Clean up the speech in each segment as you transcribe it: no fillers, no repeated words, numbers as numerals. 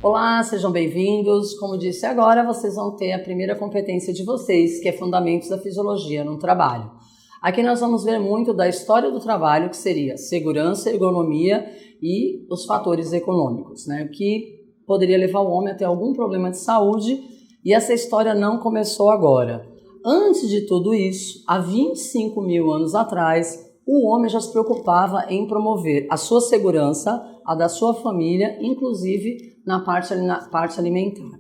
Olá, sejam bem-vindos. Como disse agora, vocês vão ter a primeira competência de vocês, que é Fundamentos da Fisiologia no Trabalho. Aqui nós vamos ver muito da história do trabalho, que seria segurança, ergonomia e os fatores econômicos, né? O que poderia levar o homem a ter algum problema de saúde, e essa história não começou agora. Antes de tudo isso, há 25 mil anos atrás, o homem já se preocupava em promover a sua segurança, a da sua família, inclusive na parte alimentar.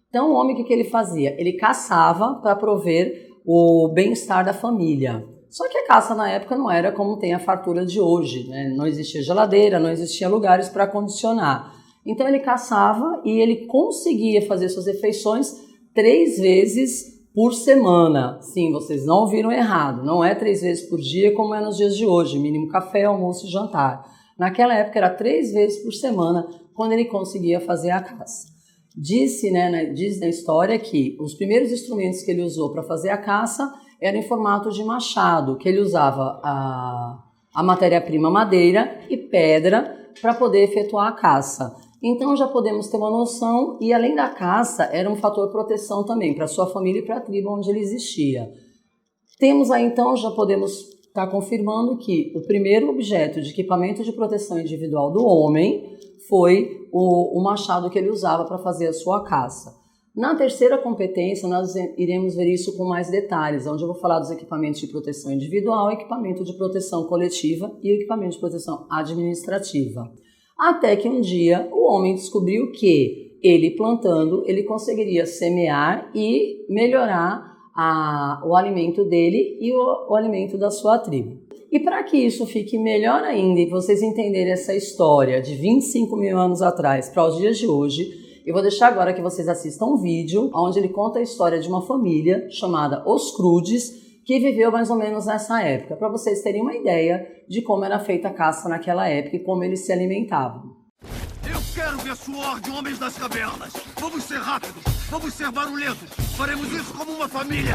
Então, o homem, o que ele fazia? Ele caçava para prover o bem-estar da família. Só que a caça na época não era como tem a fartura de hoje, né? Não existia geladeira, não existia lugares para condicionar. Então, ele caçava e ele conseguia fazer suas refeições 3 vezes por semana. Sim, vocês não ouviram errado. Não é 3 vezes por dia como é nos dias de hoje, mínimo café, almoço e jantar. Naquela época era 3 vezes por semana quando ele conseguia fazer a caça. Diz na história que os primeiros instrumentos que ele usou para fazer a caça eram em formato de machado, que ele usava a matéria-prima madeira e pedra para poder efetuar a caça. Então já podemos ter uma noção, e além da caça, era um fator de proteção também para sua família e para a tribo onde ele existia. Temos aí então, já podemos estar confirmando que o primeiro objeto de equipamento de proteção individual do homem foi o machado que ele usava para fazer a sua caça. Na terceira competência, nós iremos ver isso com mais detalhes, onde eu vou falar dos equipamentos de proteção individual, equipamento de proteção coletiva e equipamento de proteção administrativa. Até que um dia o homem descobriu que ele plantando, ele conseguiria semear e melhorar o alimento dele e o alimento da sua tribo. E para que isso fique melhor ainda e vocês entenderem essa história de 25 mil anos atrás para os dias de hoje, eu vou deixar agora que vocês assistam um vídeo onde ele conta a história de uma família chamada Os Crudes, que viveu mais ou menos nessa época, para vocês terem uma ideia de como era feita a caça naquela época e como eles se alimentavam. Eu quero ver suor de homens das cavernas. Vamos ser rápidos, vamos ser barulhentos. Faremos isso como uma família.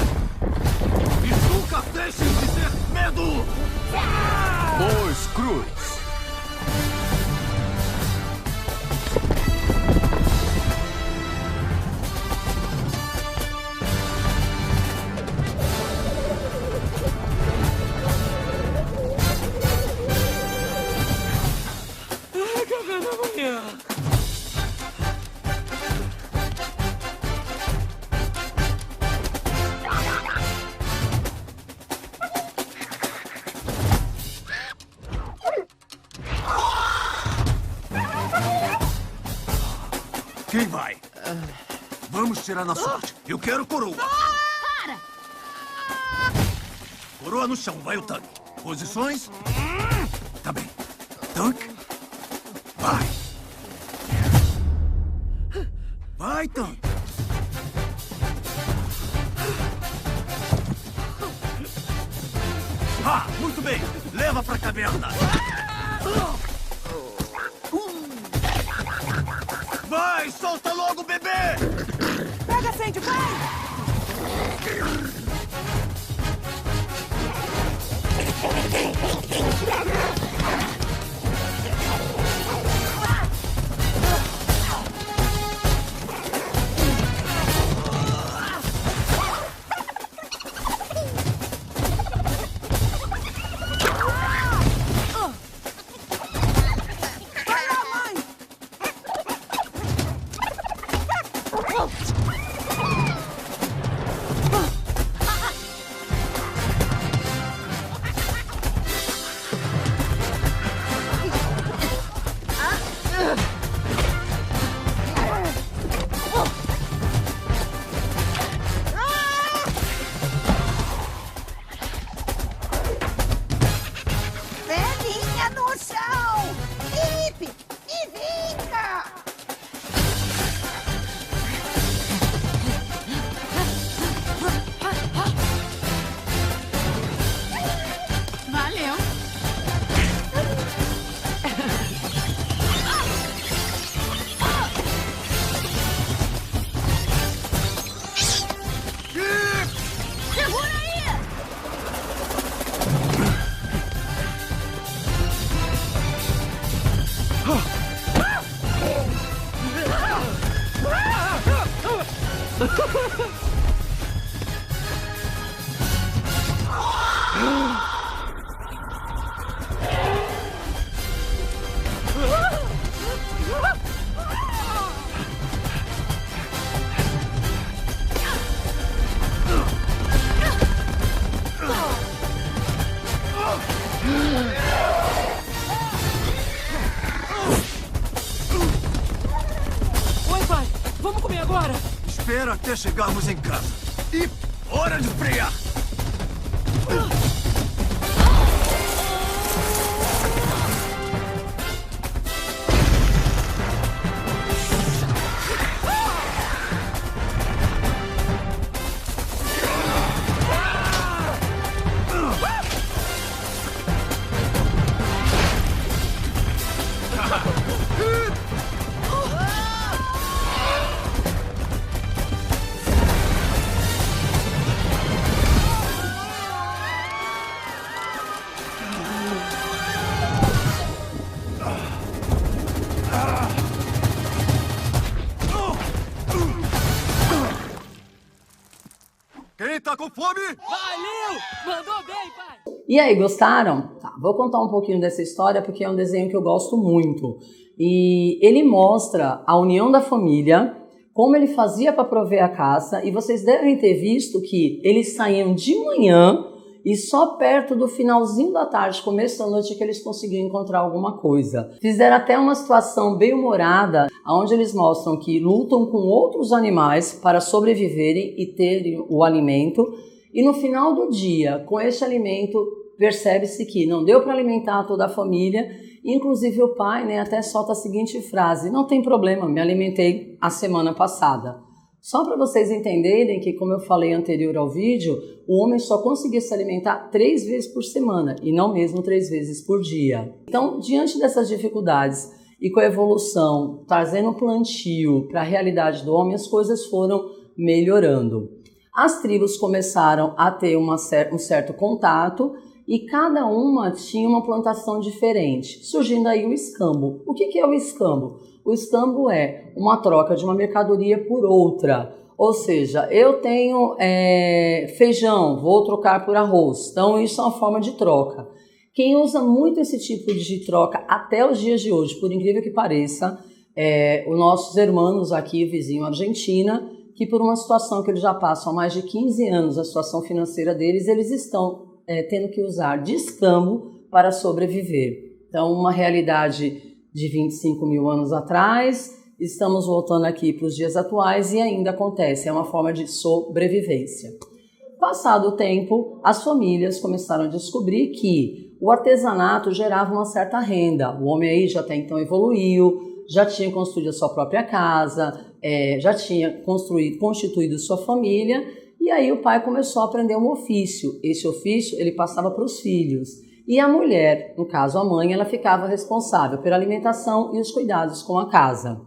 E nunca deixem de ter medo! Os Crudes. Quem vai? Vamos tirar na sorte. Eu quero coroa. Para! Coroa no chão, vai o tanque. Posições? Tá bem. Tanque? Vai. Vai, tanque. Ah, muito bem. Leva pra caverna. Vai, solta logo o bebê! Pega, Sandy, vai! Oi, pai. Vamos comer agora. Espera até chegarmos em casa. E hora de frear! Quem tá com fome? Valeu! Mandou bem, pai. E aí, gostaram? Tá, vou contar um pouquinho dessa história porque é um desenho que eu gosto muito. E ele mostra a união da família, como ele fazia para prover a caça, e vocês devem ter visto que eles saíam de manhã e só perto do finalzinho da tarde, começo da noite, que eles conseguiam encontrar alguma coisa. Fizeram até uma situação bem humorada, onde eles mostram que lutam com outros animais para sobreviverem e terem o alimento, e no final do dia, com este alimento, percebe-se que não deu para alimentar toda a família. Inclusive o pai, né, até solta a seguinte frase: não tem problema, me alimentei a semana passada. Só para vocês entenderem que, como eu falei anterior ao vídeo, o homem só conseguia se alimentar 3 vezes por semana e não mesmo 3 vezes por dia. Então, diante dessas dificuldades e com a evolução, trazendo o plantio para a realidade do homem, as coisas foram melhorando. As tribos começaram a ter um certo contato e cada uma tinha uma plantação diferente, surgindo aí o escambo. O que é o escambo? O escambo é uma troca de uma mercadoria por outra, ou seja, eu tenho feijão, vou trocar por arroz, então isso é uma forma de troca. Quem usa muito esse tipo de troca até os dias de hoje, por incrível que pareça, os nossos irmãos aqui, vizinho Argentina, que por uma situação que eles já passam há mais de 15 anos, a situação financeira deles, eles estão tendo que usar de escambo para sobreviver. Então, uma realidade de 25 mil anos atrás, estamos voltando aqui para os dias atuais e ainda acontece, é uma forma de sobrevivência. Passado o tempo, as famílias começaram a descobrir que o artesanato gerava uma certa renda. O homem aí já até então evoluiu, já tinha construído a sua própria casa, já tinha constituído sua família, e aí o pai começou a aprender um ofício. Esse ofício ele passava para os filhos. E a mulher, no caso a mãe, ela ficava responsável pela alimentação e os cuidados com a casa.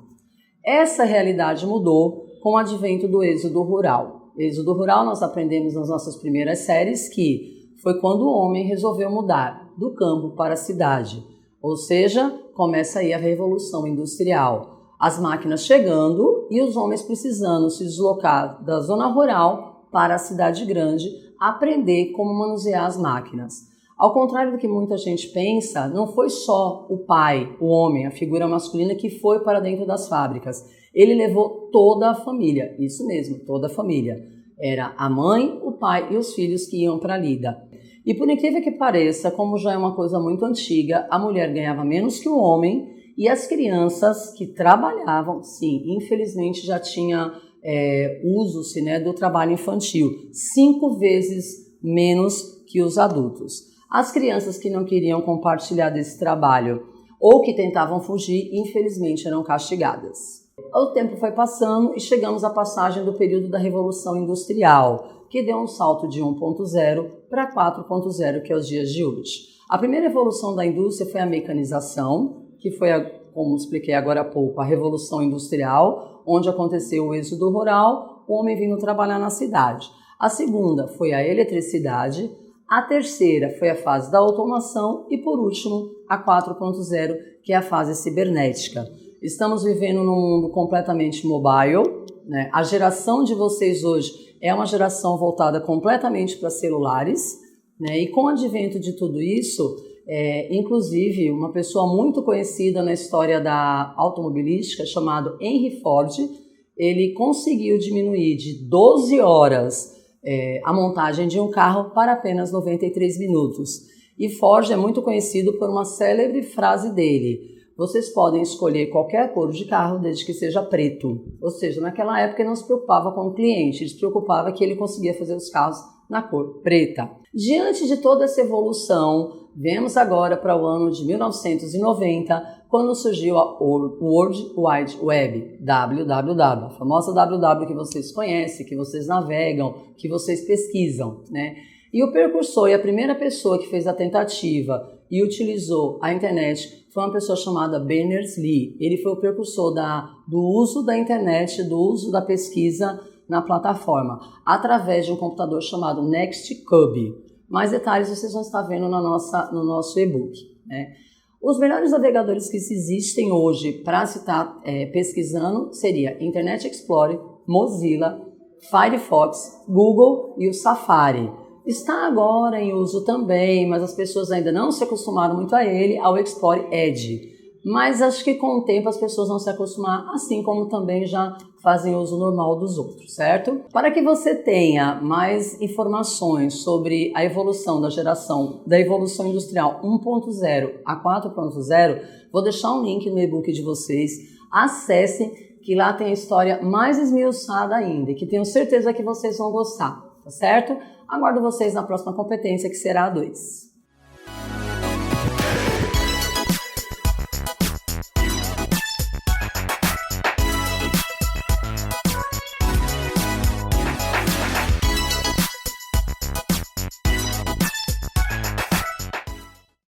Essa realidade mudou com o advento do êxodo rural. Êxodo rural nós aprendemos nas nossas primeiras séries que foi quando o homem resolveu mudar do campo para a cidade. Ou seja, começa aí a revolução industrial. As máquinas chegando e os homens precisando se deslocar da zona rural para a cidade grande, aprender como manusear as máquinas. Ao contrário do que muita gente pensa, não foi só o pai, o homem, a figura masculina que foi para dentro das fábricas. Ele levou toda a família, isso mesmo, toda a família. Era a mãe, o pai e os filhos que iam para a lida. E por incrível que pareça, como já é uma coisa muito antiga, a mulher ganhava menos que o homem e as crianças que trabalhavam, sim, infelizmente já tinha uso-se, né, do trabalho infantil, 5 vezes menos que os adultos. As crianças que não queriam compartilhar desse trabalho ou que tentavam fugir, infelizmente eram castigadas. O tempo foi passando e chegamos à passagem do período da Revolução Industrial, que deu um salto de 1.0 para 4.0, que é os dias de hoje. A primeira evolução da indústria foi a mecanização, que foi, como expliquei agora há pouco, a Revolução Industrial, onde aconteceu o êxodo rural, o homem vindo trabalhar na cidade. A segunda foi a eletricidade, a terceira foi a fase da automação e, por último, a 4.0, que é a fase cibernética. Estamos vivendo num mundo completamente mobile, né? A geração de vocês hoje é uma geração voltada completamente para celulares, né? E com o advento de tudo isso, inclusive uma pessoa muito conhecida na história da automobilística, chamado Henry Ford, ele conseguiu diminuir de 12 horas a montagem de um carro para apenas 93 minutos. E Ford é muito conhecido por uma célebre frase dele: vocês podem escolher qualquer cor de carro desde que seja preto. Ou seja, naquela época ele não se preocupava com o cliente, ele se preocupava que ele conseguia fazer os carros na cor preta. Diante de toda essa evolução, vemos agora para o ano de 1990, quando surgiu a World Wide Web, WWW, a famosa WW que vocês conhecem, que vocês navegam, que vocês pesquisam, né? E o precursor e a primeira pessoa que fez a tentativa e utilizou a internet foi uma pessoa chamada Berners-Lee. Ele foi o precursor do uso da internet, do uso da pesquisa na plataforma, através de um computador chamado Nextcube. Mais detalhes vocês vão estar vendo no nosso e-book, né? Os melhores navegadores que existem hoje para se estar pesquisando seria Internet Explorer, Mozilla, Firefox, Google e o Safari. Está agora em uso também, mas as pessoas ainda não se acostumaram muito a ele, ao Explorer Edge. Mas acho que com o tempo as pessoas vão se acostumar, assim como também já fazem uso normal dos outros, certo? Para que você tenha mais informações sobre a evolução da evolução industrial 1.0 a 4.0, vou deixar um link no e-book de vocês. Acessem, que lá tem a história mais esmiuçada ainda, que tenho certeza que vocês vão gostar, tá certo? Aguardo vocês na próxima competência, que será a 2.